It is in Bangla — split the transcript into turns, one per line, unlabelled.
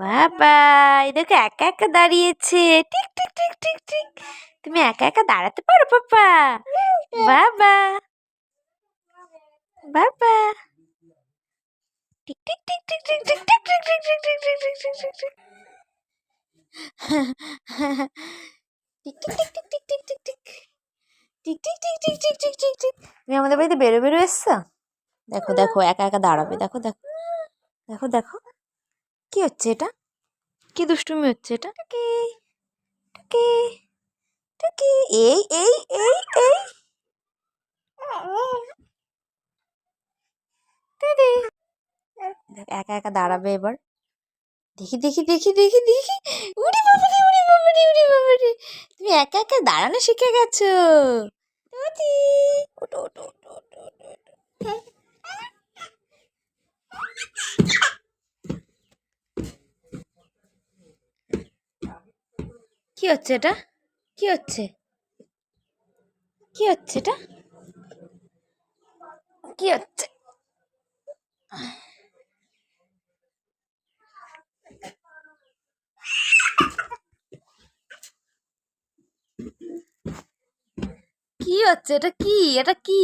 বাবা, এই দেখো একা একা দাঁড়িয়েছে। Tick tick tick tick tick. তুমি একা একা দাঁড়াতে পারো পাপা? বাবা, বাবা। Tick tick tick tick tick tick tick tick tick tick tick tick tick tick tick tick. Tick tick tick tick tick tick tick tick. Tick tick tick tick tick tick tick tick. তুমি আমাদের বাড়িতে বেরো বেরো এসছো? দেখো দেখো একা একা দাঁড়াবে। দেখো দেখো দেখো দেখো কি হচ্ছে এটা? কি দুষ্টুমি হচ্ছে এটা? টুকি টুকি টুকি। এই এই এই এই দিদি। একা একা দাঁড়াবে এবার। দেখি দেখি দেখি দেখি দেখি। উড়ি বাবারে উড়ি বাবারে উড়ি বাবারে। তুমি একা একা দাঁড়ানো শিখে গেছো। দিদি ওটো ওটো ওটো ওটো ওটো ওটো। কি হচ্ছে এটা? কি হচ্ছে? কি হচ্ছে এটা? কি হচ্ছে? কি হচ্ছে এটা? কি এটা? কি